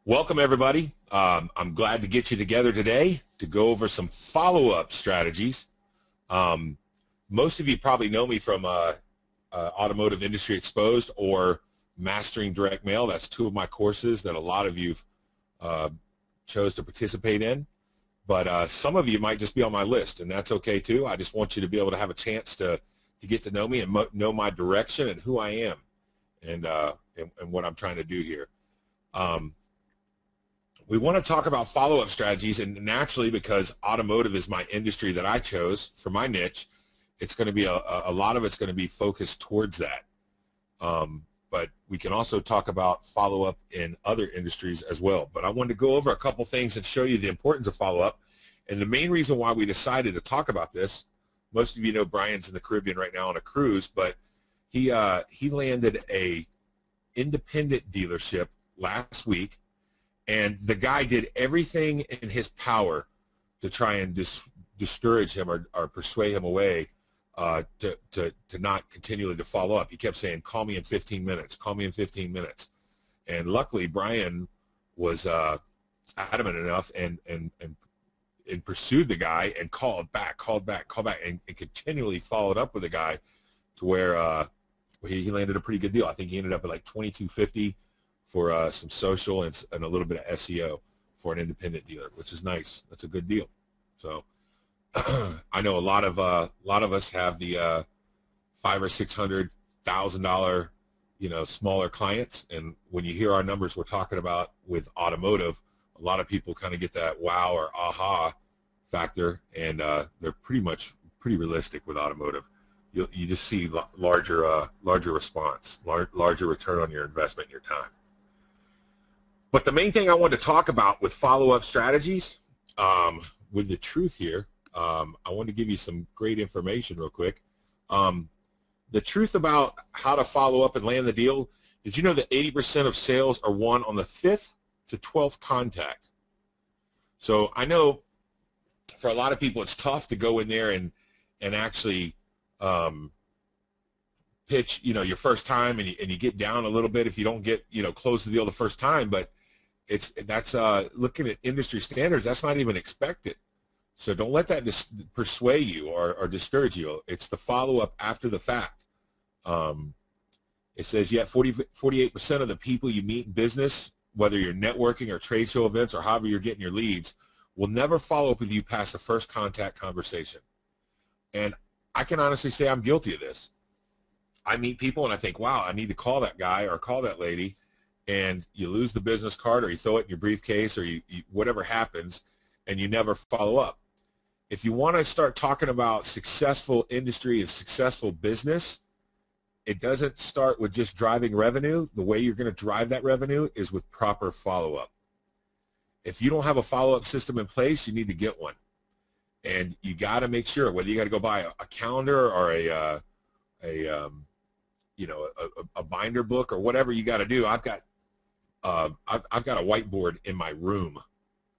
Welcome, everybody. I'm glad to get you together today to go over some follow-up strategies. Most of you probably know me from Automotive Industry Exposed or Mastering Direct Mail. That's two of my courses that a lot of you chose to participate in. But some of you might just be on my list, and that's okay too. I just want you to be able to have a chance to get to know me and know my direction and who I am and what I'm trying to do here. We want to talk about follow-up strategies, and naturally, because automotive is my industry that I chose for my niche, it's going to be a lot of it's going to be focused towards that. But we can also talk about follow-up in other industries as well. But I wanted to go over a couple things and show you the importance of follow-up. And the main reason why we decided to talk about this, most of you know Brian's in the Caribbean right now on a cruise, but he landed a independent dealership last week. And the guy did everything in his power to try and discourage him or persuade him away to not continually to follow up. He kept saying, call me in 15 minutes, call me in 15 minutes. And luckily, Brian was adamant enough and pursued the guy and called back, and continually followed up with the guy to where he landed a pretty good deal. I think he ended up at like $22.50 for some social and a little bit of SEO for an independent dealer, which is nice. That's a good deal. So I know a lot of us have the $500,000 or $600,000 smaller clients, and when you hear our numbers we're talking about with automotive, a lot of people kind of get that wow or aha factor, and they're pretty realistic with automotive. You just see larger response, larger return on your investment and your time. But the main thing I wanted to talk about with follow-up strategies, with the truth here, I want to give you some great information real quick. The truth about how to follow up and land the deal, did you know that 80% of sales are won on the 5th to 12th contact? So I know for a lot of people it's tough to go in there and actually pitch, your first time, and you get down a little bit if you don't get, close the deal the first time, but that's looking at industry standards, that's not even expected. So don't let that persuade you or discourage you. It's the follow-up after the fact. It says, 48% of the people you meet in business, whether you're networking or trade show events or however you're getting your leads, will never follow up with you past the first contact conversation. And I can honestly say I'm guilty of this. I meet people and I think, wow, I need to call that guy or call that lady, and you lose the business card or you throw it in your briefcase or you whatever happens, and you never follow up. If you want to start talking about successful industry and successful business, it doesn't start with just driving revenue. The way you're going to drive that revenue is with proper follow-up. If you don't have a follow-up system in place, you need to get one. And you got to make sure, whether you got to go buy a calendar or a binder book or whatever you got to do. I've got a whiteboard in my room.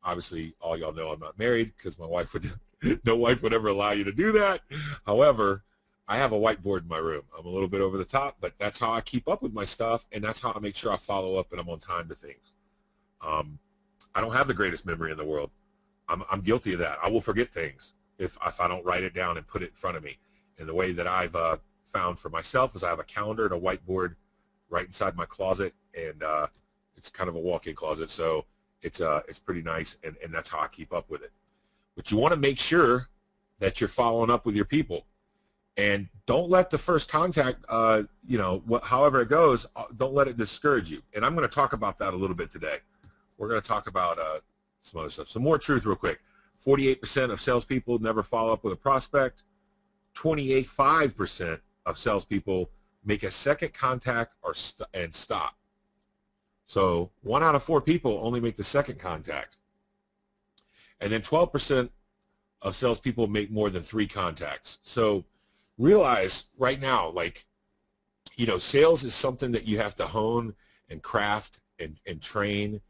Obviously, all y'all know I'm not married because no wife would ever allow you to do that. However, I have a whiteboard in my room. I'm a little bit over the top, but that's how I keep up with my stuff, and that's how I make sure I follow up and I'm on time to things. I don't have the greatest memory in the world. I'm guilty of that. I will forget things if I don't write it down and put it in front of me. And the way that I've found for myself is I have a calendar and a whiteboard right inside my closet, and it's kind of a walk-in closet, so it's pretty nice, and that's how I keep up with it. But you want to make sure that you're following up with your people, and don't let the first contact, however it goes, don't let it discourage you. And I'm going to talk about that a little bit today. We're going to talk about some other stuff. Some more truth real quick. 48% of salespeople never follow up with a prospect. 5% of salespeople make a second contact and stop. So 1 out of 4 people only make the second contact. And then 12% of salespeople make more than 3 contacts. So realize right now, sales is something that you have to hone and craft and train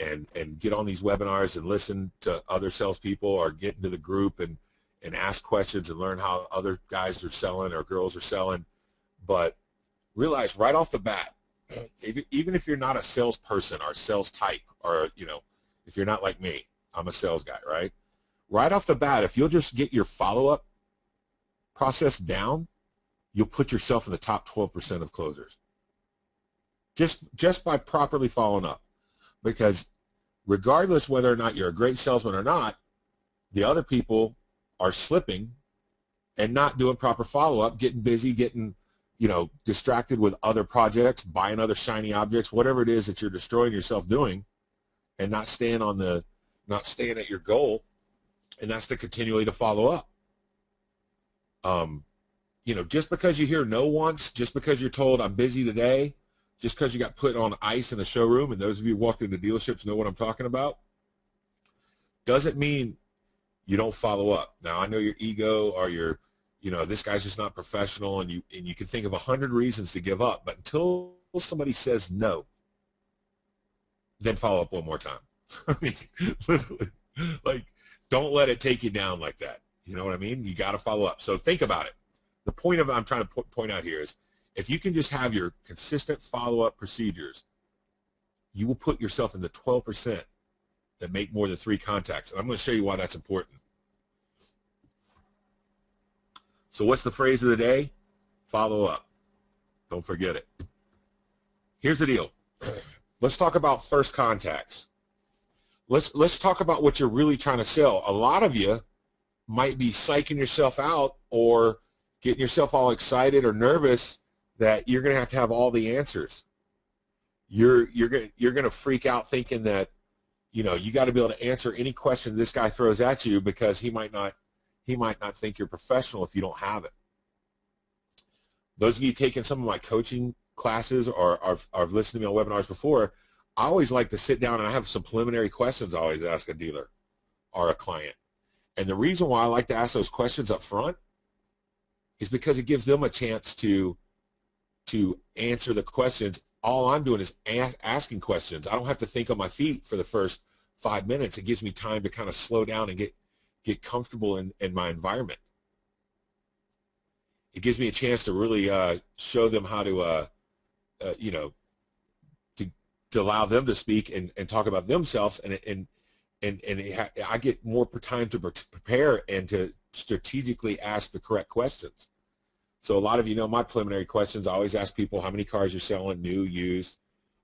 and get on these webinars and listen to other salespeople or get into the group and ask questions and learn how other guys are selling or girls are selling. But realize right off the bat, even if you're not a salesperson or sales type, or if you're not like me, I'm a sales guy, right? Right off the bat, if you'll just get your follow-up process down, you'll put yourself in the top 12% of closers. Just by properly following up. Because regardless whether or not you're a great salesman or not, the other people are slipping and not doing proper follow-up, getting busy, getting distracted with other projects, buying other shiny objects, whatever it is that you're destroying yourself doing, and not staying at your goal, and that's to continually to follow up. Just because you hear no once, just because you're told I'm busy today, just because you got put on ice in a showroom, and those of you who walked into dealerships know what I'm talking about, doesn't mean you don't follow up. Now, I know your ego or your, this guy's just not professional, and you can think of 100 reasons to give up, but until somebody says no, then follow up one more time. I mean, literally, like, don't let it take you down like that. You know what I mean? You got to follow up. So think about it. The point of I'm trying to point out here is, if you can just have your consistent follow-up procedures, you will put yourself in the 12% that make more than 3 contacts. And I'm going to show you why that's important. So what's the phrase of the day? Follow up. Don't forget it. Here's the deal. Let's talk about first contacts. Let's talk about what you're really trying to sell. A lot of you might be psyching yourself out or getting yourself all excited or nervous that you're going to have all the answers. You're going to freak out thinking that you got to be able to answer any question this guy throws at you, because he might not think you're professional if you don't have it. Those of you taking some of my coaching classes or have listened to me on webinars before, I always like to sit down and I have some preliminary questions I always ask a dealer or a client. And the reason why I like to ask those questions up front is because it gives them a chance to answer the questions. All I'm doing is asking questions. I don't have to think on my feet for the first 5 minutes. It gives me time to kind of slow down and get comfortable in my environment. It gives me a chance to really show them how to allow them to speak and talk about themselves, and I get more time to prepare and to strategically ask the correct questions. So a lot of my preliminary questions, I always ask people how many cars you're selling, new, used.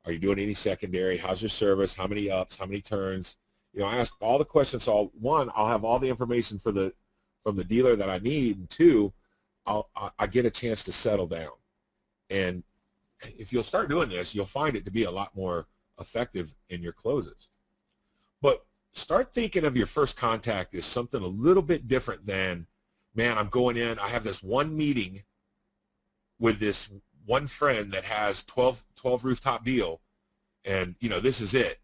Are you doing any secondary? How's your service? How many ups? How many turns? I ask all the questions. So one, I'll have all the information from the dealer that I need, and two, I get a chance to settle down. And if you'll start doing this, you'll find it to be a lot more effective in your closes. But start thinking of your first contact as something a little bit different than, man, I'm going in, I have this one meeting with this one friend that has 12 rooftop deal, and this is it.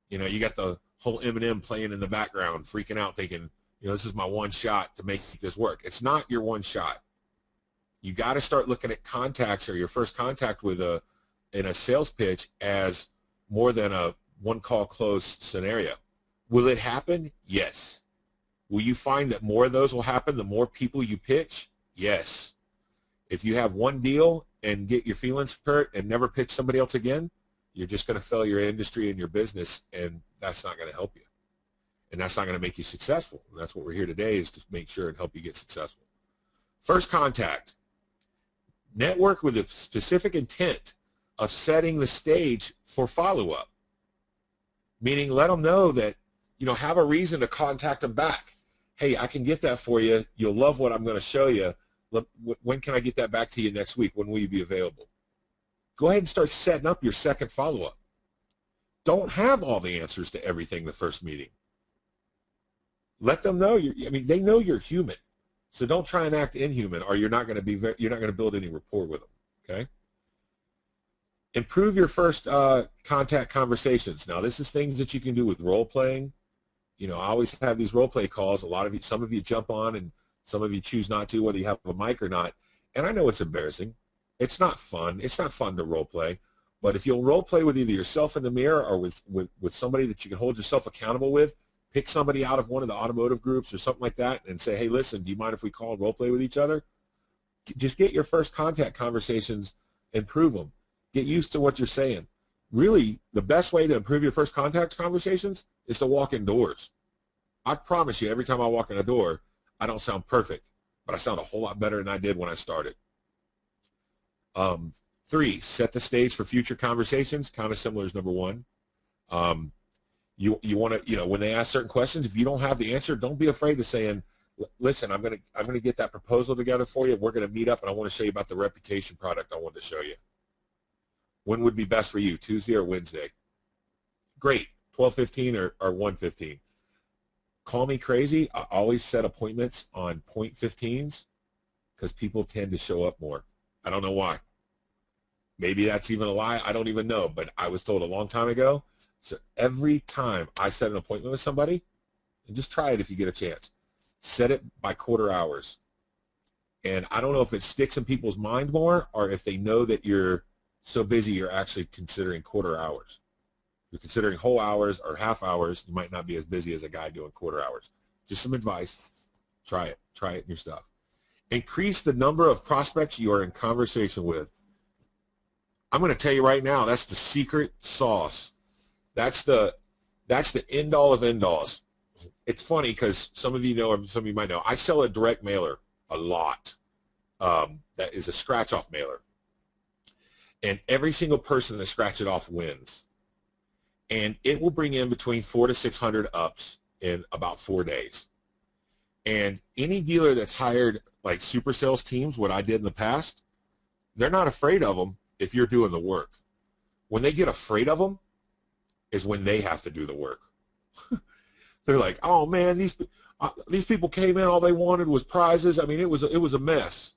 You got the whole Eminem playing in the background, freaking out, thinking, this is my one shot to make this work. It's not your one shot. You got to start looking at contacts or your first contact in a sales pitch as more than a one call close scenario. Will it happen? Yes. Will you find that more of those will happen the more people you pitch? Yes. If you have one deal and get your feelings hurt and never pitch somebody else again, you're just going to fail your industry and your business, and that's not going to help you. And that's not going to make you successful. And that's what we're here today, is to make sure and help you get successful. First contact. Network with a specific intent of setting the stage for follow-up. Meaning, let them know that, have a reason to contact them back. Hey, I can get that for you. You'll love what I'm going to show you. When can I get that back to you next week? When will you be available? Go ahead and start setting up your second follow-up. Don't have all the answers to everything the first meeting. Let them know they know you're human. So don't try and act inhuman, or you're not going to build any rapport with them. Okay. Improve your first contact conversations. Now, this is things that you can do with role playing. I always have these role play calls. Some of you jump on, and some of you choose not to, whether you have a mic or not. And I know it's embarrassing. It's not fun. It's not fun to role play. But if you'll role play with either yourself in the mirror or with somebody that you can hold yourself accountable with, pick somebody out of one of the automotive groups or something like that and say, hey, listen, do you mind if we call and role play with each other? Just get your first contact conversations, improve them. Get used to what you're saying. Really, the best way to improve your first contact conversations is to walk indoors. I promise you, every time I walk in a door, I don't sound perfect, but I sound a whole lot better than I did when I started. 3, set the stage for future conversations. Kind of similar as number 1. You want to, when they ask certain questions, if you don't have the answer, don't be afraid of saying, listen, I'm gonna get that proposal together for you. We're gonna meet up, and I want to show you about the reputation product I wanted to show you. When would be best for you, Tuesday or Wednesday? Great, 12:15 or 1:15. Call me crazy. I always set appointments on 0.15s because people tend to show up more. I don't know why. Maybe that's even a lie. I don't even know, but I was told a long time ago. So every time I set an appointment with somebody, and just try it if you get a chance, set it by quarter hours. And I don't know if it sticks in people's mind more or if they know that you're so busy you're actually considering quarter hours. If you're considering whole hours or half hours, you might not be as busy as a guy doing quarter hours. Just some advice. Try it. Try it in your stuff. Increase the number of prospects you are in conversation with. I'm going to tell you right now, that's the secret sauce. That's the end all of end alls. It's funny because some of you know, or some of you might know, I sell a direct mailer a lot. That is a scratch-off mailer. And every single person that scratch it off wins. And it will bring in between 400 to 600 ups in about 4 days. And any dealer that's hired like super sales teams, what I did in the past, they're not afraid of them if you're doing the work. When they get afraid of them is when they have to do the work. They're like, oh man, these people came in, all they wanted was prizes. I mean, it was a mess.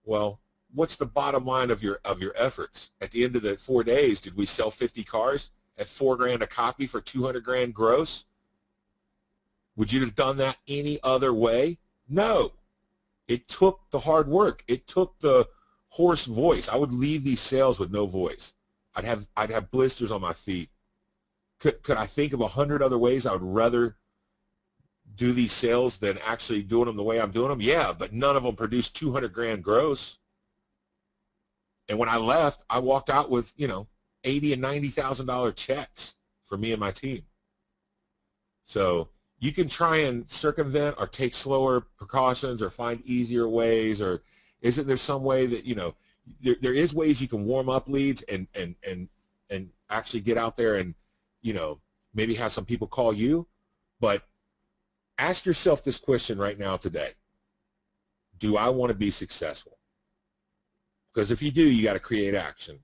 Well, what's the bottom line of your efforts? At the end of the 4 days, did we sell 50 cars at $4,000 a copy for $200,000 gross? Would you have done that any other way? No. It took the hard work. It took the hoarse voice. I would leave these sales with no voice. I'd have blisters on my feet. Could I think of 100 other ways I would rather do these sales than actually doing them the way I'm doing them? Yeah, but none of them produced $200,000 gross. And when I left, I walked out with, $80,000 and $90,000 checks for me and my team. So you can try and circumvent or take slower precautions or find easier ways, or isn't there some way that, there is ways you can warm up leads and actually get out there and, maybe have some people call you. But ask yourself this question right now today. Do I want to be successful? Because if you do, you got to create action.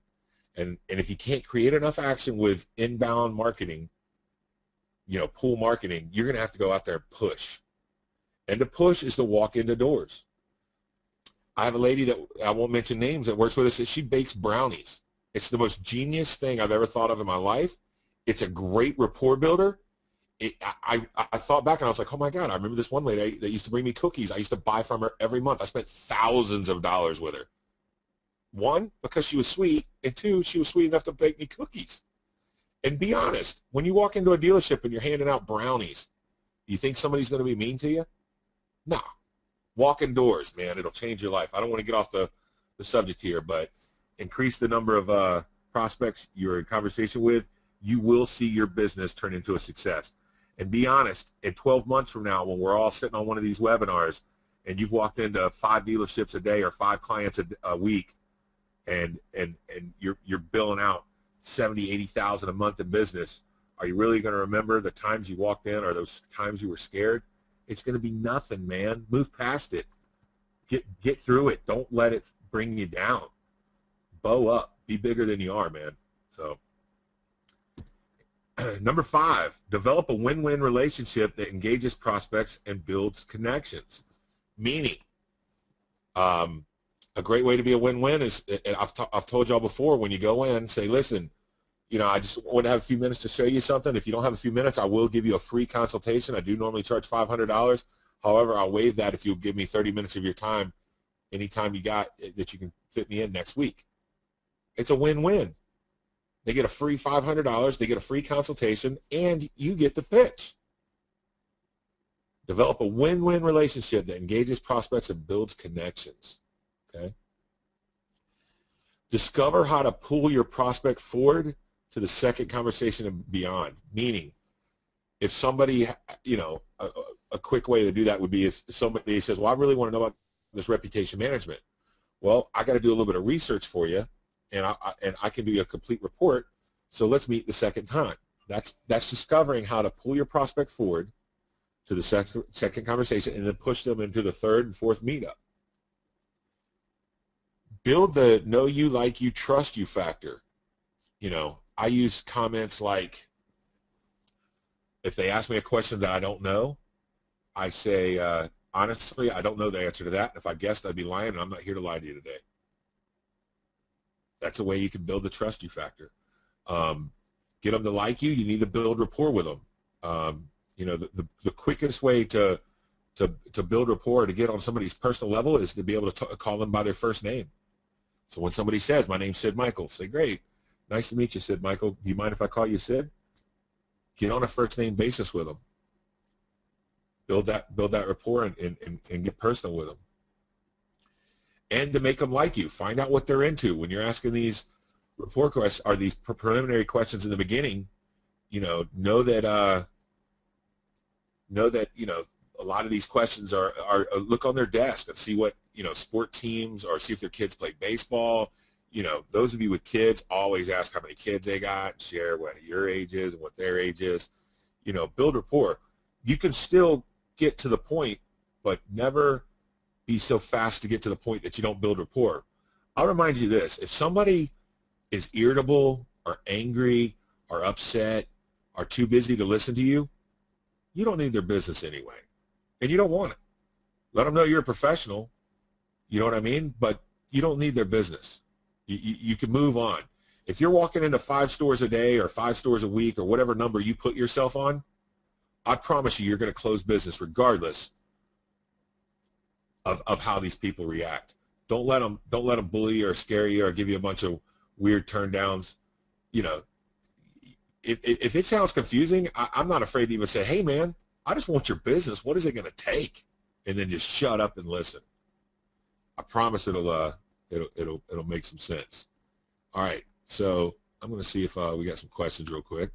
And if you can't create enough action with inbound marketing, pull marketing, you're going to have to go out there and push. And to push is to walk into doors. I have a lady that I won't mention names that works with us. She bakes brownies. It's the most genius thing I've ever thought of in my life. It's a great rapport builder. I thought back and I was like, oh my God, I remember this one lady that used to bring me cookies. I used to buy from her every month. I spent thousands of dollars with her. 1, because she was sweet, and 2, she was sweet enough to bake me cookies. And be honest, when you walk into a dealership and you're handing out brownies, you think somebody's going to be mean to you? No. Walk indoors, man. It'll change your life. I don't want to get off the subject here, but increase the number of prospects you're in conversation with. You will see your business turn into a success. And be honest, in 12 months from now, when we're all sitting on one of these webinars and you've walked into 5 dealerships a day or 5 clients a week, and you're billing out $70,000, $80,000 a month in business, are you really going to remember the times you walked in or those times you were scared? It's going to be nothing, man. Move past it. Get through it. Don't let it bring you down. Bow up. Be bigger than you are, man. So, number 5, develop a win-win relationship that engages prospects and builds connections. Meaning, a great way to be a win-win is, and I've told y'all before, when you go in, say, listen, I just want to have a few minutes to show you something. If you don't have a few minutes, I will give you a free consultation. I do normally charge $500. However, I'll waive that if you'll give me 30 minutes of your time anytime you got that you can fit me in next week. It's a win-win. They get a free $500. They get a free consultation, and you get the pitch. Develop a win-win relationship that engages prospects and builds connections. Okay? Discover how to pull your prospect forward to the second conversation and beyond. Meaning, if somebody, a quick way to do that would be if somebody says, well, I really want to know about this reputation management. Well, I got to do a little bit of research for you, and I can do you a complete report. So let's meet the second time. That's discovering how to pull your prospect forward to the second conversation and then push them into the third and fourth meetup. Build the know you, like you, trust you factor. I use comments like, if they ask me a question that I don't know, I say, honestly, I don't know the answer to that. If I guessed, I'd be lying, and I'm not here to lie to you today. That's a way you can build the trust you factor. Get them to like you. You need to build rapport with them. The quickest way to build rapport, to get on somebody's personal level, is to be able to call them by their first name. So when somebody says, my name's Sid Michael, say, great, nice to meet you, Sid Michael. Do you mind if I call you Sid? Get on a first name basis with them. Build that rapport and get personal with them. And to make them like you. Find out what they're into. When you're asking these rapport questions, or these preliminary questions in the beginning, know that a lot of these questions are look on their desk and see what, sport teams, or see if their kids play baseball. Those of you with kids, always ask how many kids they got, share what your age is and what their age is. Build rapport. You can still get to the point, but never be so fast to get to the point that you don't build rapport. I'll remind you this: if somebody is irritable or angry or upset or too busy to listen to you, you don't need their business anyway, and you don't want it. Let them know you're a professional, you know what I mean? But you don't need their business. You can move on. If you're walking into 5 stores a day or 5 stores a week or whatever number you put yourself on, I promise you're going to close business regardless of how these people react. Don't let them bully you or scare you or give you a bunch of weird turn downs. If it sounds confusing, I'm not afraid to even say, hey man, I just want your business. What is it going to take? And then just shut up and listen. I promise it'll make some sense. All right, so I'm going to see if we got some questions real quick.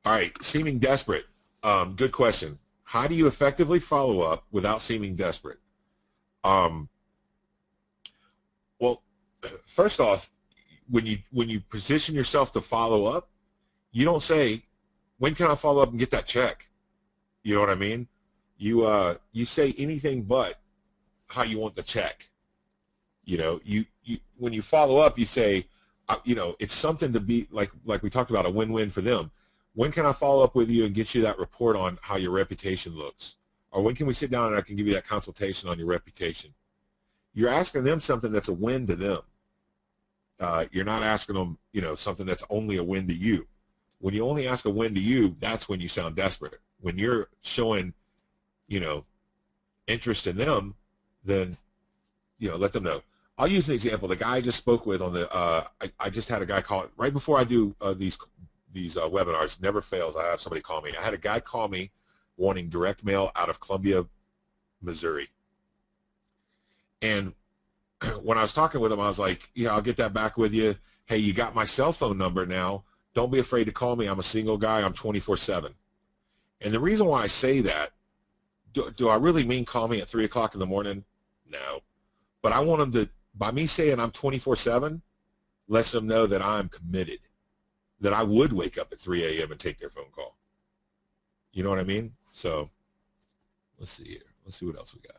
All right, seeming desperate. Good question. How do you effectively follow up without seeming desperate? Well, first off, when you position yourself to follow up, you don't say, when can I follow up and get that check? You know what I mean? You say anything but how you want the check. When you follow up, you say, it's something to be like we talked about, a win-win for them. When can I follow up with you and get you that report on how your reputation looks? Or when can we sit down and I can give you that consultation on your reputation? You're asking them something that's a win to them. You're not asking them, something that's only a win to you. When you only ask a win to you, that's when you sound desperate. When you're showing, interest in them, then, let them know. I'll use an example. The guy I just spoke with on the, I just had a guy call right before I do these webinars. Never fails. I have somebody call me. I had a guy call me wanting direct mail out of Columbia, Missouri. And when I was talking with him, I was like, yeah, I'll get that back with you. Hey, you got my cell phone number now. Don't be afraid to call me. I'm a single guy. I'm 24/7. And the reason why I say that, do I really mean call me at 3 o'clock in the morning? No. But I want him to, by me saying I'm 24/7, lets them know that I'm committed, that I would wake up at 3 a.m. and take their phone call. You know what I mean? So let's see here. Let's see what else we got.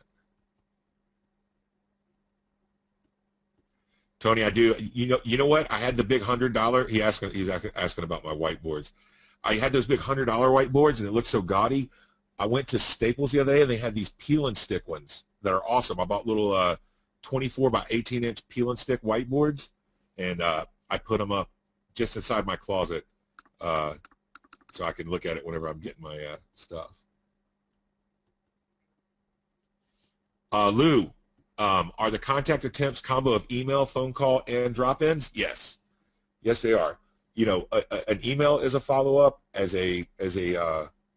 Tony, I do. You know what? I had the big $100. He's asking about my whiteboards. I had those big $100 whiteboards, and it looked so gaudy. I went to Staples the other day, and they had these peel and stick ones that are awesome. I bought little 24 by 18-inch peel and stick whiteboards, and I put them up just inside my closet so I can look at it whenever I'm getting my stuff. Lou. Are the contact attempts combo of email, phone call, and drop-ins? Yes. Yes, they are. You know, an email is a follow-up, as a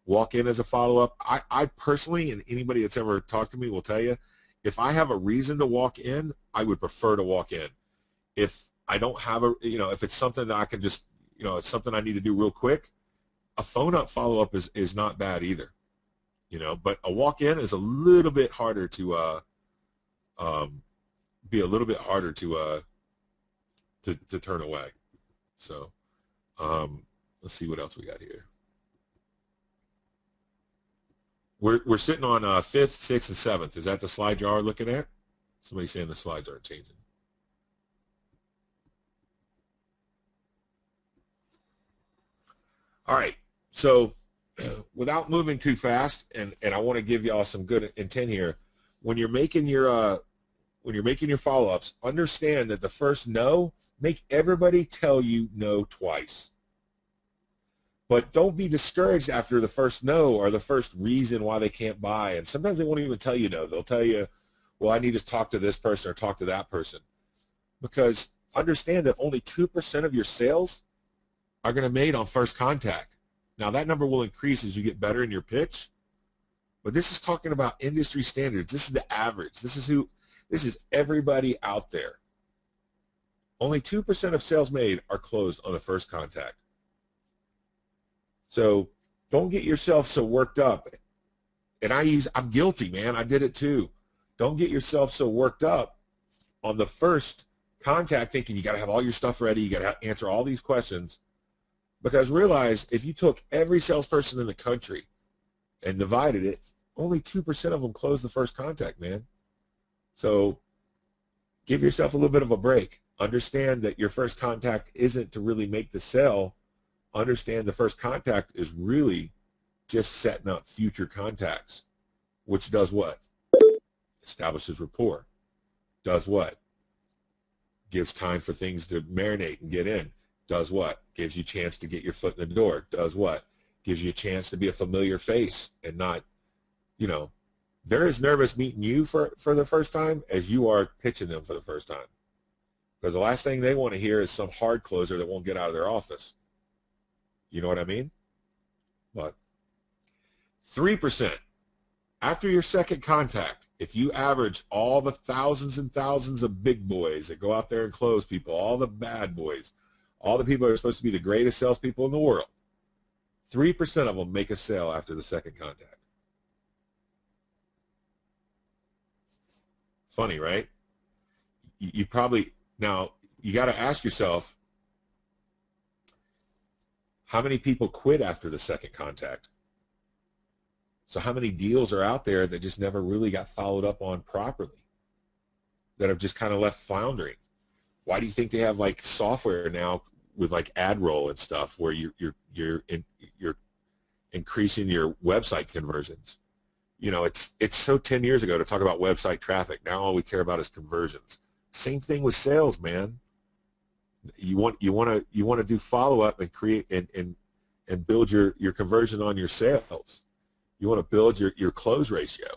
walk-in as a follow-up. I personally, and anybody that's ever talked to me will tell you, if I have a reason to walk in, I would prefer to walk in. If I don't have a, you know, if it's something that I can just, you know, it's something I need to do real quick, a phone-up follow-up is not bad either. You know, but a walk-in is a little bit harder to be a little bit harder to turn away. So let's see what else we got here. We're sitting on 5th, 6th, and 7th. Is that the slide you are looking at? Somebody's saying the slides aren't changing. All right. So without moving too fast, and I want to give y'all some good intent here, when you're making your follow-ups, understand that the first no, make everybody tell you no twice. But don't be discouraged after the first no or the first reason why they can't buy. And sometimes they won't even tell you no. They'll tell you, well, I need to talk to this person or talk to that person. Because understand that only 2% of your sales are going to be made on first contact. Now, that number will increase as you get better in your pitch. But this is talking about industry standards. This is the average. This is everybody out there. Only 2% of sales made are closed on the first contact. So don't get yourself so worked up. And I'm guilty, man. I did it too. Don't get yourself so worked up on the first contact thinking you got to have all your stuff ready. You got to answer all these questions. Because realize if you took every salesperson in the country and divided it, only 2% of them close the first contact, man. So give yourself a little bit of a break. Understand that your first contact isn't to really make the sale. Understand the first contact is really just setting up future contacts, which does what? Establishes rapport. Does what? Gives time for things to marinate and get in. Does what? Gives you a chance to get your foot in the door. Does what? Gives you a chance to be a familiar face and not, you know, they're as nervous meeting you for the first time as you are pitching them for the first time. Because the last thing they want to hear is some hard closer that won't get out of their office. You know what I mean? But 3%, after your second contact, if you average all the thousands and thousands of big boys that go out there and close people, all the bad boys, all the people that are supposed to be the greatest salespeople in the world, 3% of them make a sale after the second contact. Funny, right? You probably, now, you got to ask yourself, how many people quit after the second contact? So how many deals are out there that just never really got followed up on properly, that have just kind of left floundering? Why do you think they have like software now with like ad roll and stuff where you're increasing your website conversions? You know, it's so 10 years ago to talk about website traffic. Now all we care about is conversions. Same thing with sales, man. You want to do follow up and create and build your conversion on your sales. You want to build your close ratio.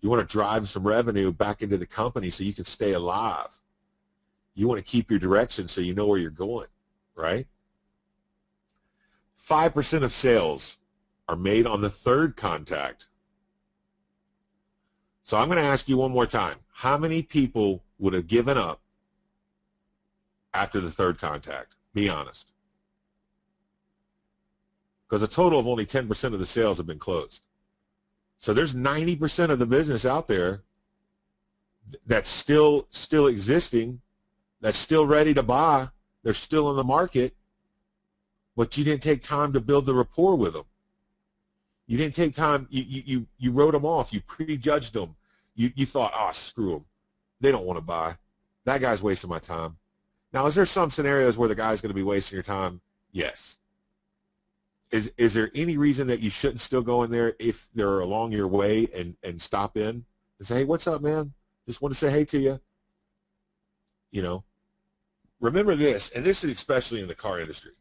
You want to drive some revenue back into the company so you can stay alive. You want to keep your direction so you know where you're going, right? 5% of sales are made on the third contact. So I'm going to ask you one more time. How many people would have given up after the third contact? Be honest. Because a total of only 10% of the sales have been closed. So there's 90% of the business out there that's still existing, that's still ready to buy, they're still in the market, but you didn't take time to build the rapport with them. You didn't take time, you wrote them off, you prejudged them. You thought, oh, screw them. They don't want to buy. That guy's wasting my time. Now, is there some scenarios where the guy's going to be wasting your time? Yes. Is there any reason that you shouldn't still go in there if they're along your way and stop in and say, hey, what's up, man? Just want to say hey to you. You know, remember this, and this is especially in the car industry.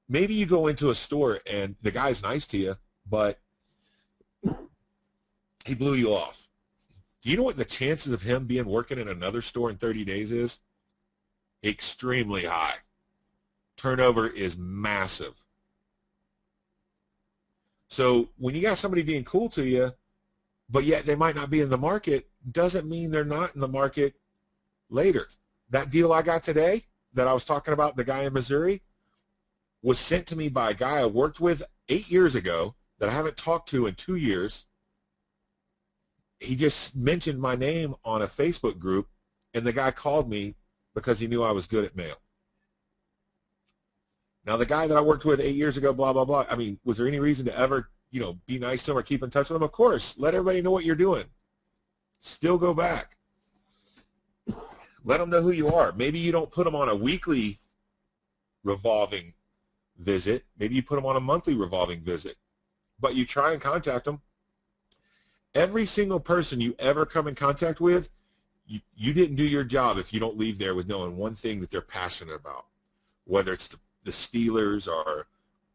Maybe you go into a store and the guy's nice to you, but he blew you off. Do you know what the chances of him being working in another store in 30 days is? extremely high. Turnover is massive. So when you got somebody being cool to you, but yet they might not be in the market, doesn't mean they're not in the market later. That deal I got today that I was talking about, the guy in Missouri, was sent to me by a guy I worked with 8 years ago that I haven't talked to in 2 years. He just mentioned my name on a Facebook group, and the guy called me because he knew I was good at mail. Now, the guy that I worked with 8 years ago, blah, blah, blah, I mean, was there any reason to ever, be nice to him or keep in touch with him? Of course. Let everybody know what you're doing. Still go back. Let them know who you are. Maybe you don't put them on a weekly revolving visit. Maybe you put them on a monthly revolving visit. But you try and contact them. Every single person you ever come in contact with, you didn't do your job if you don't leave there with knowing one thing that they're passionate about, whether it's the Steelers or,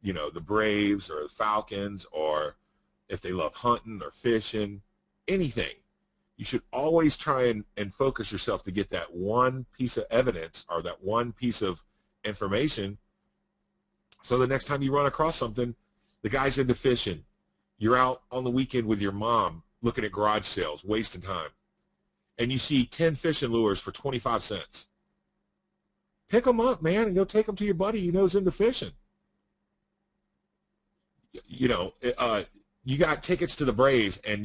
the Braves or the Falcons, or if they love hunting or fishing, anything. You should always try and focus yourself to get that one piece of evidence or that one piece of information, so the next time you run across something, the guy's into fishing, you're out on the weekend with your mom looking at garage sales, wasting time, and you see 10 fishing lures for 25 cents. Pick them up, man, and go take them to your buddy you know's into fishing. You got tickets to the Braves, and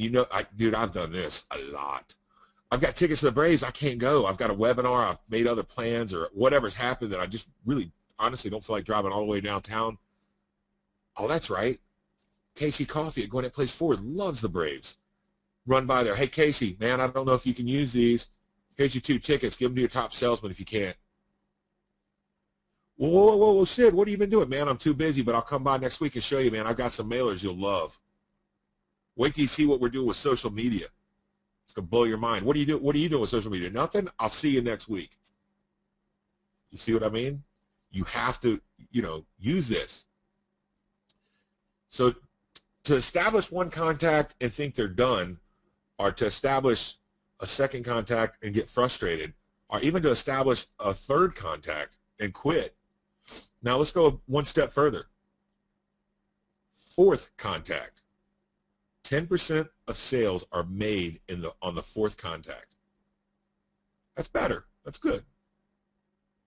dude, I've done this a lot. I've got tickets to the Braves. I can't go. I've got a webinar. I've made other plans or whatever's happened that I just really, honestly, don't feel like driving all the way downtown. Oh, that's right. Casey Coffee at Gwinnett Place Ford loves the Braves. Run by there. Hey, Casey, man, I don't know if you can use these. Here's your 2 tickets. Give them to your top salesman if you can't. Whoa, Sid, what have you been doing? Man, I'm too busy, but I'll come by next week and show you, man. I've got some mailers you'll love. Wait till you see what we're doing with social media. It's going to blow your mind. What are you doing with social media? Nothing? I'll see you next week. You see what I mean? You have to, use this. So to establish one contact and think they're done, or to establish a second contact and get frustrated, or even to establish a third contact and quit. Now let's go one step further. Fourth contact. 10% of sales are made on the fourth contact. That's better. That's good.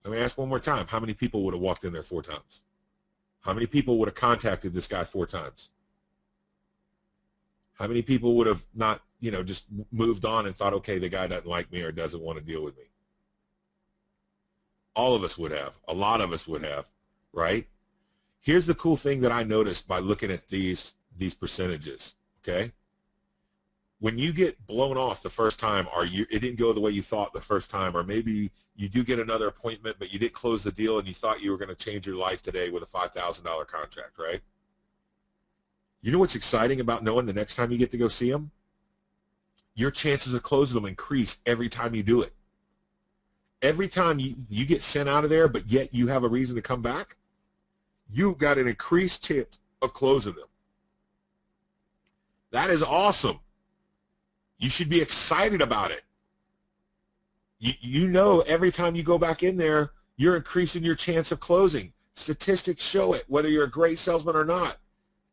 Let me ask one more time. How many people would have walked in there 4 times? How many people would have contacted this guy 4 times? How many people would have not, just moved on and thought, okay, the guy doesn't like me or doesn't want to deal with me? All of us would have. A lot of us would have, right? Here's the cool thing that I noticed by looking at these percentages, okay? When you get blown off the first time, or it didn't go the way you thought the first time, or maybe you do get another appointment, but you didn't close the deal and you thought you were going to change your life today with a $5,000 contract, right? You know what's exciting about knowing the next time you get to go see them? Your chances of closing them increase every time you do it. Every time you get sent out of there, but yet you have a reason to come back, you've got an increased chance of closing them. That is awesome. You should be excited about it. You know every time you go back in there, you're increasing your chance of closing. Statistics show it, whether you're a great salesman or not.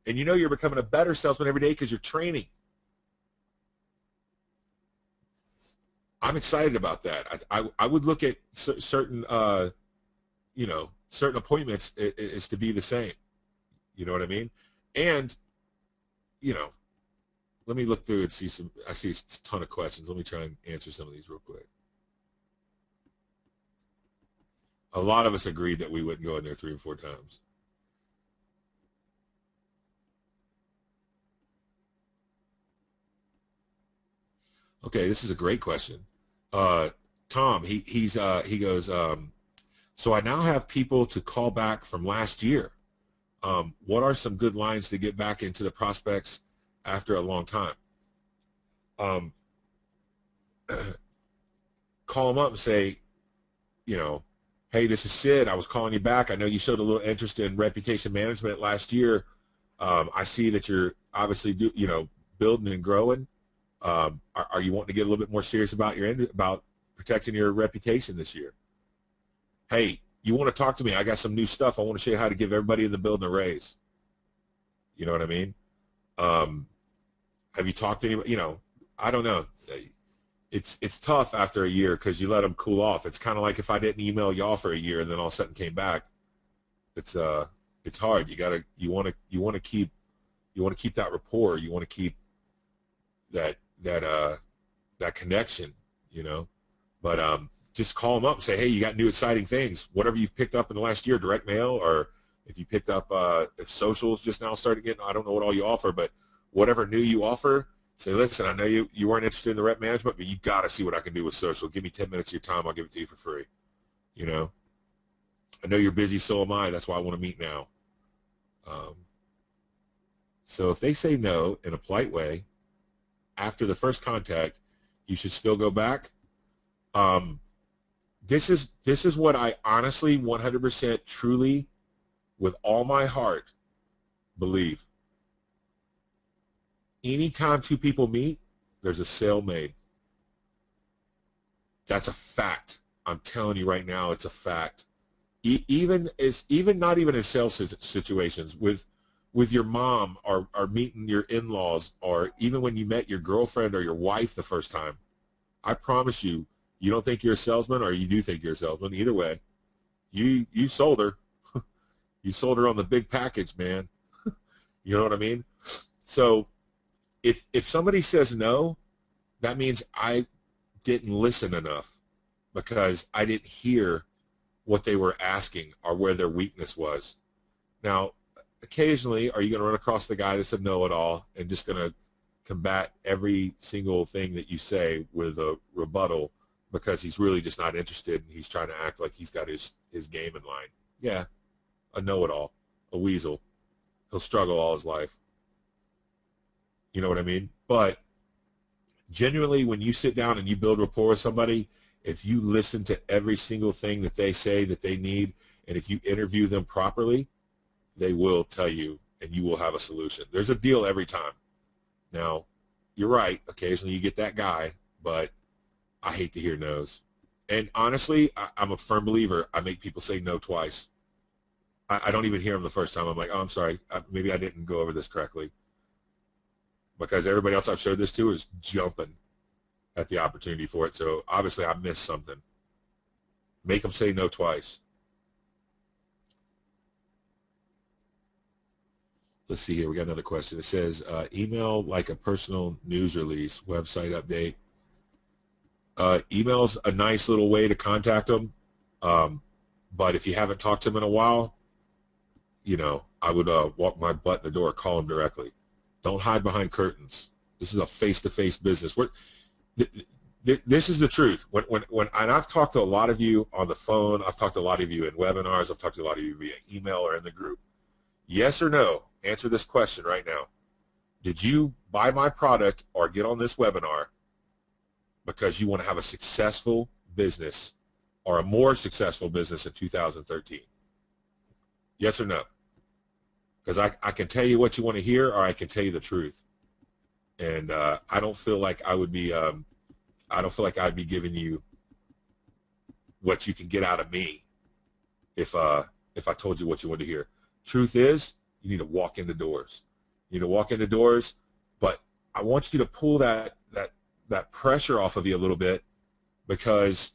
And you know you're becoming a better salesman every day because you're training. I'm excited about that. I would look at certain certain appointments is to be the same. You know what I mean? And let me look through and see some. I see a ton of questions. Let me try and answer some of these real quick. A lot of us agreed that we wouldn't go in there 3 or 4 times. Okay, this is a great question. Tom, he goes, so I now have people to call back from last year. What are some good lines to get back into the prospects after a long time? Call them up and say, hey, this is Sid. I was calling you back. I know you showed a little interest in reputation management last year. I see that you're obviously building and growing. Are you wanting to get a little bit more serious about about protecting your reputation this year? Hey, you want to talk to me? I got some new stuff. I want to show you how to give everybody in the building a raise. You know what I mean? Have you talked to anybody? You know, I don't know. It's tough after a year because you let them cool off. It's kind of like if I didn't email y'all for a year and then all of a sudden came back. It's hard. You want to keep that rapport. You want to keep that connection, you know. But just call them up and say, hey, you got new exciting things. Whatever you've picked up in the last year, direct mail, or if you picked up if socials just now started getting, I don't know what all you offer, but whatever new you offer, say, listen, I know you weren't interested in the rep management, but you got to see what I can do with social. Give me 10 minutes of your time. I'll give it to you for free. You know, I know you're busy, so am I. That's why I want to meet now. So if they say no in a polite way, after the first contact, you should still go back. This is what I honestly, 100% truly, with all my heart, believe. Anytime two people meet, there's a sale made. That's a fact. I'm telling you right now, it's a fact. Even not even in sales situations, with your mom or meeting your in-laws, or even when you met your girlfriend or your wife the first time, I promise you, you don't think you're a salesman, or you do think you're a salesman. Either way, you sold her. You sold her on the big package, man. You know what I mean? So if somebody says no, that means I didn't listen enough, because I didn't hear what they were asking or where their weakness was. Now, occasionally, are you going to run across the guy that's a know-it-all and just going to combat every single thing that you say with a rebuttal because he's really just not interested and he's trying to act like he's got his game in line? Yeah, a know-it-all, a weasel. He'll struggle all his life. You know what I mean? But genuinely, when you sit down and you build rapport with somebody, if you listen to every single thing that they say that they need, and if you interview them properly, they will tell you, and you will have a solution. There's a deal every time. Now, you're right. Occasionally you get that guy, but I hate to hear no's. And honestly, I'm a firm believer. I make people say no twice. I don't even hear them the first time. I'm like, oh, I'm sorry. Maybe I didn't go over this correctly. Because everybody else I've showed this to is jumping at the opportunity for it. So obviously I missed something. Make them say no twice. Let's see here. We got another question. It says, email like a personal news release, website update. Email's a nice little way to contact them. But if you haven't talked to them in a while, you know, I would walk my butt in the door, call them directly. Don't hide behind curtains. This is a face-to-face business. This is the truth. And I've talked to a lot of you on the phone. I've talked to a lot of you in webinars. I've talked to a lot of you via email or in the group. Yes or no? Answer this question right now. Did you buy my product or get on this webinar because you want to have a successful business or a more successful business in 2013? Yes or no? Because I can tell you what you want to hear, or I can tell you the truth. And I don't feel like I would be I don't feel like I'd be giving you what you can get out of me if I told you what you want to hear. Truth is, you need to walk in the doors. You need to walk in the doors, but I want you to pull that pressure off of you a little bit, because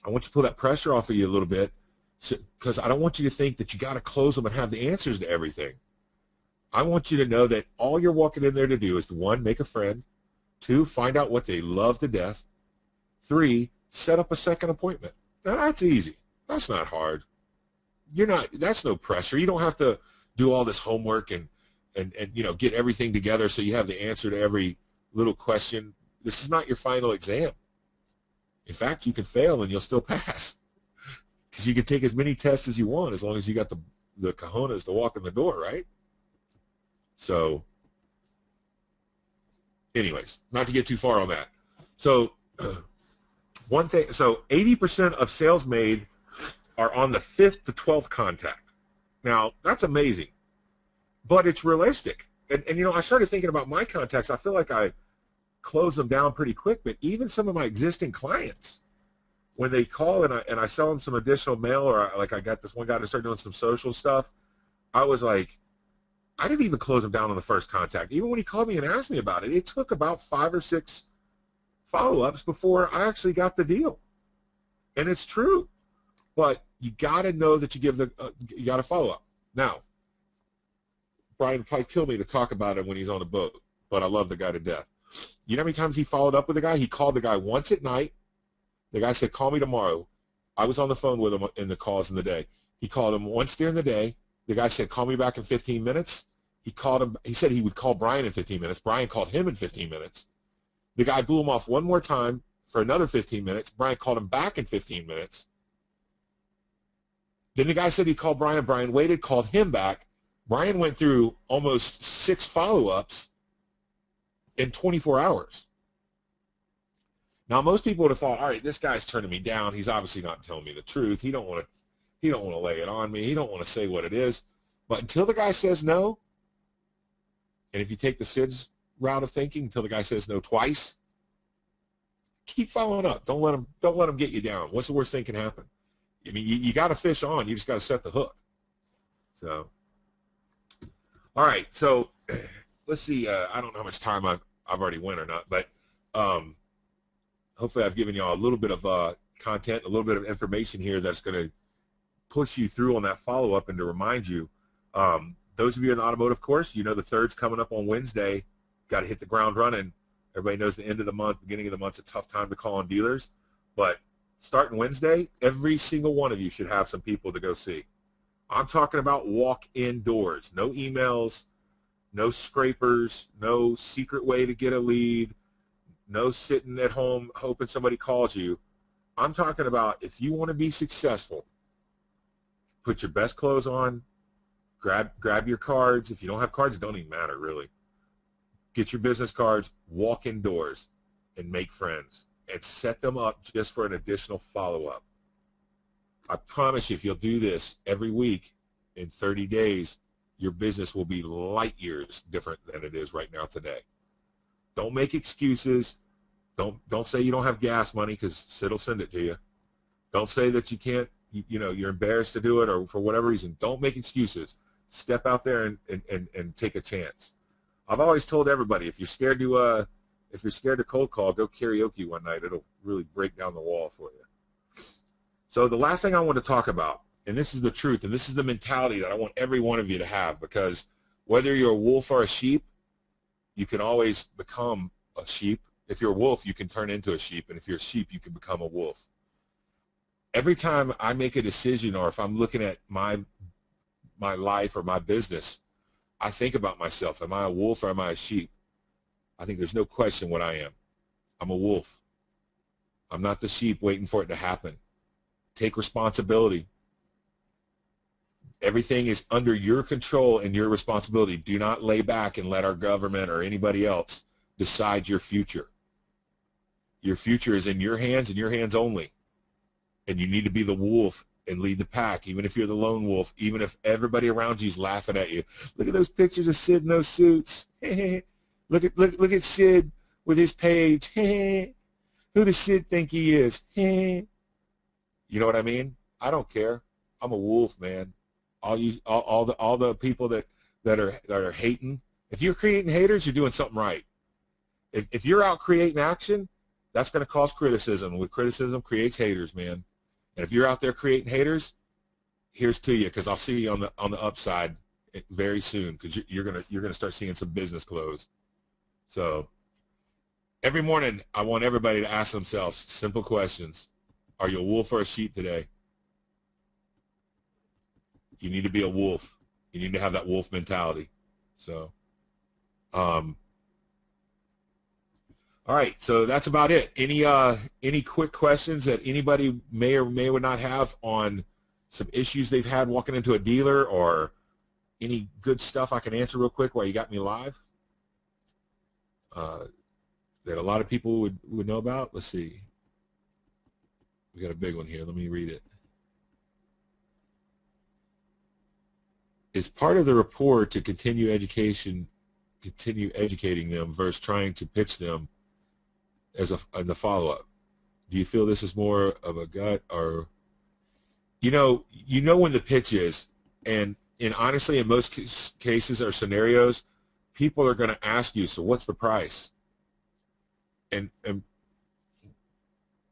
I want you to pull that pressure off of you a little bit, because I don't want you to think that you got to close them and have the answers to everything. I want you to know that all you're walking in there to do is, to, 1, make a friend, 2, find out what they love to death, 3, set up a second appointment. Now, that's easy. That's not hard. That's no pressure. You don't have to do all this homework and you know, get everything together so you have the answer to every little question. This is not your final exam. In fact, you can fail and you'll still pass, because you can take as many tests as you want as long as you got the cojones to walk in the door, right? So anyways, not to get too far on that. So one thing, so 80% of sales made are on the 5th to 12th contact. Now, that's amazing, but it's realistic. And you know, I started thinking about my contacts. I feel like I close them down pretty quick, but even some of my existing clients, when they call and I sell them some additional mail, or like I got this one guy to start doing some social stuff, I was like, I didn't even close him down on the first contact. Even when he called me and asked me about it, it took about 5 or 6 follow-ups before I actually got the deal. And it's true. But you got to know that you give you got to follow up. Now, Brian would probably kill me to talk about it when he's on the boat, but I love the guy to death. You know how many times he followed up with the guy? He called the guy once at night. The guy said, call me tomorrow. I was on the phone with him in the calls in the day. He called him once during the day. The guy said, call me back in 15 minutes. He called him. He said he would call Brian in 15 minutes. Brian called him in 15 minutes. The guy blew him off one more time for another 15 minutes. Brian called him back in 15 minutes. Then the guy said he called Brian. Brian waited, called him back. Brian went through almost 6 follow-ups in 24 hours. Now, most people would have thought, all right, this guy's turning me down. He's obviously not telling me the truth. He don't want to lay it on me. He don't want to say what it is. But until the guy says no, and if you take the SIDS route of thinking, until the guy says no twice, keep following up. Don't let him get you down. What's the worst thing can happen? I mean, you got to fish on. You just got to set the hook. So, all right. So, let's see. I don't know how much time I've already went or not, but hopefully I've given you all a little bit of content, a little bit of information here that's going to push you through on that follow-up and to remind you. Those of you in the automotive course, you know the third's coming up on Wednesday. Got to hit the ground running. Everybody knows the end of the month, beginning of the month's a tough time to call on dealers. But starting Wednesday, every single one of you should have some people to go see. I'm talking about walk-in doors. No emails, no scrapers, no secret way to get a lead, no sitting at home hoping somebody calls you. I'm talking about if you want to be successful, put your best clothes on, grab your cards. If you don't have cards, it don't even matter, really. Get your business cards, walk indoors, and make friends, and set them up just for an additional follow-up. I promise you, if you'll do this every week in 30 days, your business will be light years different than it is right now today. Don't make excuses. Don't say you don't have gas money, because Sid will send it to you. Don't say that you can't, you're embarrassed to do it, or for whatever reason. Don't make excuses. Step out there and take a chance. I've always told everybody, if you're scared to cold call, go karaoke one night. It'll really break down the wall for you. So the last thing I want to talk about, and this is the truth, and this is the mentality that I want every one of you to have, because whether you're a wolf or a sheep, you can always become a sheep. If you're a wolf, you can turn into a sheep, and if you're a sheep, you can become a wolf. Every time I make a decision, or if I'm looking at my life or my business, I think about myself. Am I a wolf or am I a sheep? I think there's no question what I am. I'm a wolf. I'm not the sheep waiting for it to happen. Take responsibility. Everything is under your control and your responsibility. Do not lay back and let our government or anybody else decide your future. Your future is in your hands and your hands only. And you need to be the wolf and lead the pack, even if you're the lone wolf, even if everybody around you is laughing at you. Look at those pictures of Sid in those suits. look at Sid with his page. Who does Sid think he is? You know what I mean? I don't care. I'm a wolf, man. All the people that are hating. If you're creating haters, you're doing something right. If you're out creating action, that's going to cause criticism. With criticism creates haters, man. And if you're out there creating haters, here's to you, because I'll see you on the upside very soon, because you're gonna start seeing some business close. So every morning, I want everybody to ask themselves simple questions: are you a wolf or a sheep today? You need to be a wolf. You need to have that wolf mentality. So, all right, so that's about it. Any quick questions that anybody may or may not have on some issues they've had walking into a dealer, or any good stuff I can answer real quick while you got me live that a lot of people would know about? Let's see. We got a big one here. Let me read it. Is part of the rapport to continue educating them versus trying to pitch them in the follow-up? Do you feel this is more of a gut or, when the pitch is, and honestly, in most cases or scenarios, people are going to ask you, so what's the price? And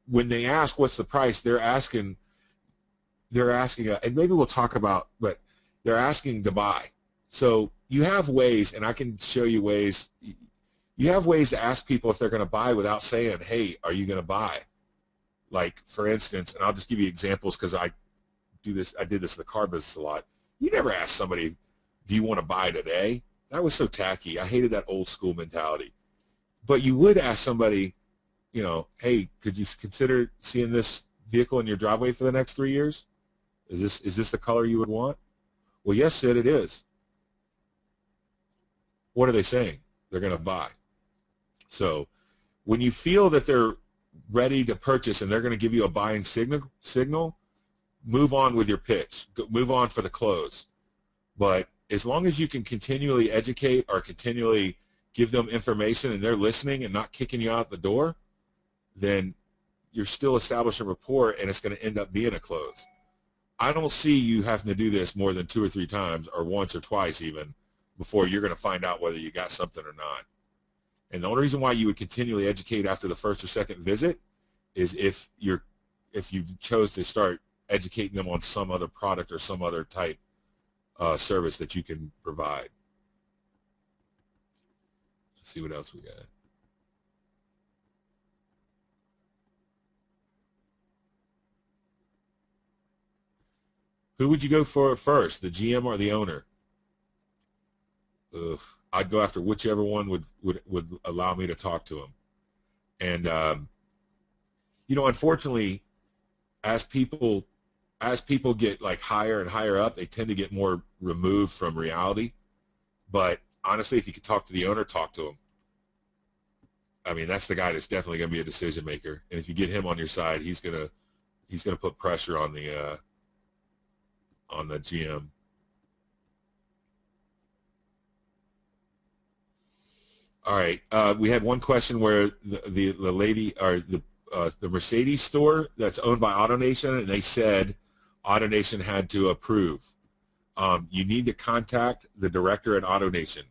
when they ask what's the price, they're asking, and maybe we'll talk about, but they're asking to buy. So you have ways, and I can show you ways. You have ways to ask people if they're going to buy without saying, hey, are you going to buy? Like, for instance, and I'll just give you examples because I did this in the car business a lot. You never ask somebody, do you want to buy today? That was so tacky. I hated that old school mentality. But you would ask somebody, hey, could you consider seeing this vehicle in your driveway for the next 3 years? Is this the color you would want? Well, yes, Sid, it is. What are they saying? They're going to buy. So when you feel that they're ready to purchase and they're going to give you a buying signal, move on with your pitch. Move on for the close. But as long as you can continually educate or continually give them information and they're listening and not kicking you out the door, then you're still establishing rapport and it's going to end up being a close. I don't see you having to do this more than 2 or 3 times or once or twice even before you're going to find out whether you got something or not. And the only reason why you would continually educate after the first or second visit is if you chose to start educating them on some other product or some other type service that you can provide. Let's see what else we got. Who would you go for first, the GM or the owner? Ugh. I'd go after whichever one would allow me to talk to him. And unfortunately, as people get like higher and higher up, they tend to get more removed from reality. But honestly, if you could talk to the owner, talk to him. I mean, that's the guy that's definitely going to be a decision maker. And if you get him on your side, he's gonna put pressure on the GM. All right, we had one question where the lady or the Mercedes store that's owned by AutoNation, and they said AutoNation had to approve. You need to contact the director at AutoNation.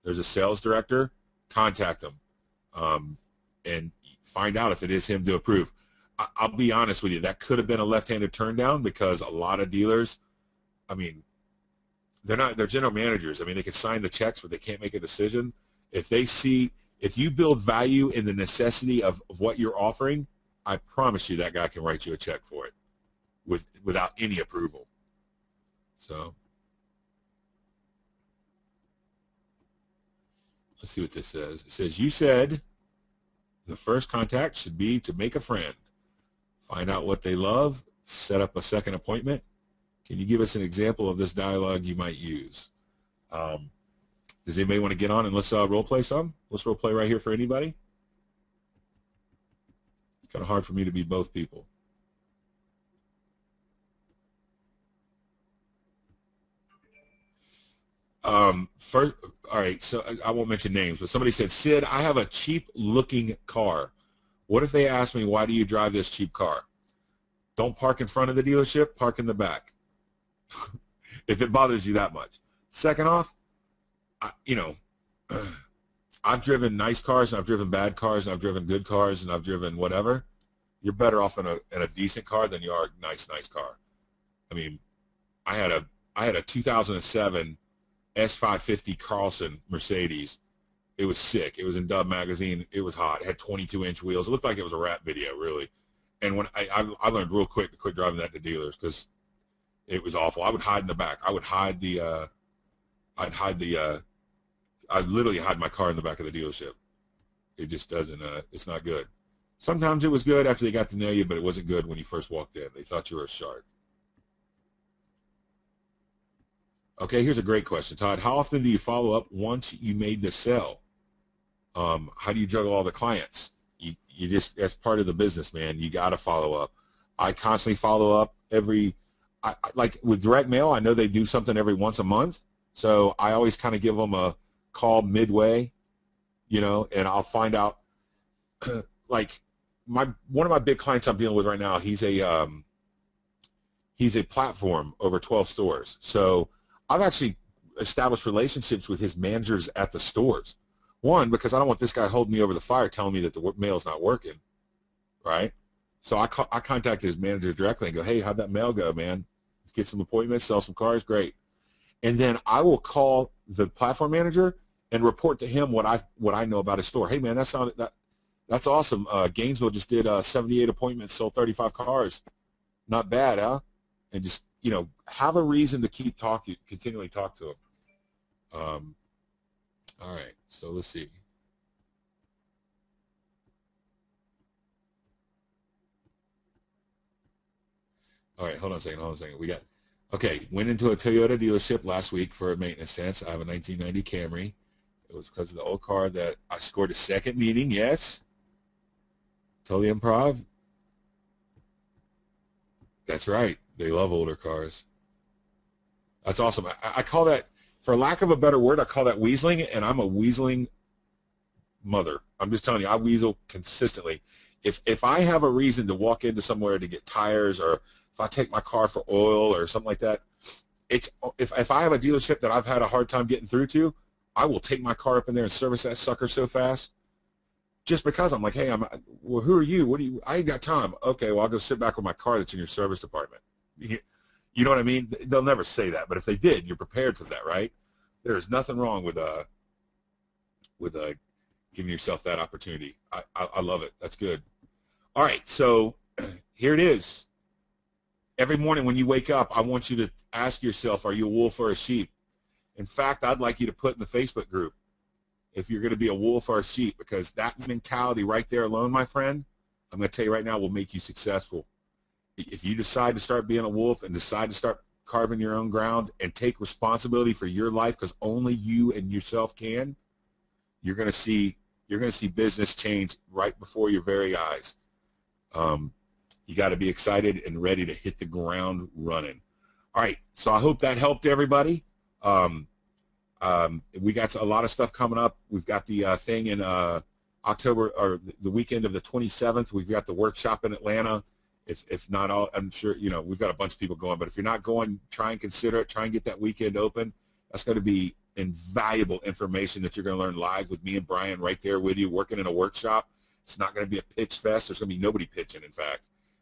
There's a sales director. Contact them and find out if it is him to approve. I'll be honest with you, that could have been a left-handed turn down because a lot of dealers, I mean, they're general managers. I mean, they can sign the checks, but they can't make a decision. If you build value in the necessity of what you're offering, I promise you that guy can write you a check for it without any approval. So let's see what this says. It says, you said the first contact should be to make a friend, find out what they love, set up a second appointment. Can you give us an example of this dialogue you might use? Does anybody want to get on and let's role play some? Let's role play right here for anybody. It's kind of hard for me to be both people. First, all right, so I won't mention names, but somebody said, Sid, I have a cheap-looking car. What if they ask me, why do you drive this cheap car? Don't park in front of the dealership, park in the back. If it bothers you that much. Second off, I've driven nice cars, and I've driven bad cars, and I've driven good cars, and I've driven whatever. You're better off in a decent car than you are a nice car. I mean, I had a 2007 S550 Carlson Mercedes. It was sick. It was in Dub magazine. It was hot. It had 22-inch wheels. It looked like it was a rap video, really. And when I learned real quick to quit driving that to dealers because it was awful. I would hide in the back. I literally hide my car in the back of the dealership. It just doesn't, it's not good. Sometimes it was good after they got to know you, but it wasn't good when you first walked in. They thought you were a shark. Okay, here's a great question, Todd. How often do you follow up once you made the sale? How do you juggle all the clients? You just, that's part of the business, man. You got to follow up. I constantly follow up like with direct mail, I know they do something every once a month. So I always kind of give them a call midway, and I'll find out, like, one of my big clients I'm dealing with right now, he's a platform over 12 stores. So I've actually established relationships with his managers at the stores. One, because I don't want this guy holding me over the fire telling me that the mail's not working, right? So I contacted his manager directly and go, hey, how'd that mail go, man? Get some appointments, sell some cars, great. And then I will call the platform manager and report to him what I know about his store. Hey, man, that's awesome. Gainesville just did 78 appointments, sold 35 cars. Not bad, huh? And just, have a reason to keep talking, continually talk to him. All right, so let's see. All right, hold on a second. Okay, went into a Toyota dealership last week for a maintenance test. I have a 1990 Camry. It was because of the old car that I scored a second meeting, yes. Totally improv. That's right. They love older cars. That's awesome. I call that, for lack of a better word, I call that weaseling, and I'm a weaseling mother. I'm just telling you, I weasel consistently. If I have a reason to walk into somewhere to get tires, or if I take my car for oil or something like that, if I have a dealership that I've had a hard time getting through to, I will take my car up in there and service that sucker so fast. Just because I'm like, hey, well, who are you? I ain't got time. Okay, well, I'll go sit back with my car that's in your service department. You know what I mean? They'll never say that, but if they did, you're prepared for that, right? There's nothing wrong with giving yourself that opportunity. I love it. That's good. All right, so here it is. Every morning when you wake up, I want you to ask yourself, are you a wolf or a sheep? In fact, I'd like you to put in the Facebook group if you're going to be a wolf or a sheep, because that mentality right there alone, my friend, I'm going to tell you right now, will make you successful. If you decide to start being a wolf and decide to start carving your own ground and take responsibility for your life, because only you and yourself can, you're going to see business change right before your very eyes. You got to be excited and ready to hit the ground running. All right, so I hope that helped everybody. We got a lot of stuff coming up. We've got the thing in October, or the weekend of the 27th. We've got the workshop in Atlanta. If not all, I'm sure, we've got a bunch of people going, but if you're not going, try and consider it. Try and get that weekend open. That's going to be invaluable information that you're going to learn live with me and Brian right there with you, working in a workshop. It's not going to be a pitch fest. There's going to be nobody pitching, in fact.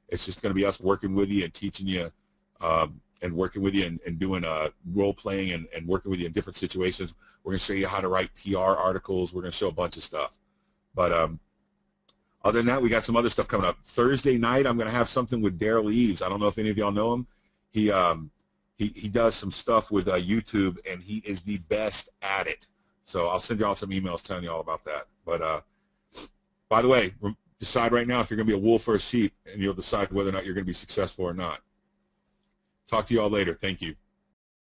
It's just going to be us working with you and teaching you and working with you and doing role playing and working with you in different situations. We're going to show you how to write PR articles. We're going to show a bunch of stuff. But other than that, we got some other stuff coming up. Thursday night, I'm going to have something with Daryl Eves. I don't know if any of y'all know him. He does some stuff with YouTube, and he is the best at it. So I'll send y'all some emails telling you all about that. But by the way, decide right now if you're going to be a wolf or a sheep, and you'll decide whether or not you're going to be successful or not. Talk to you all later. Thank you.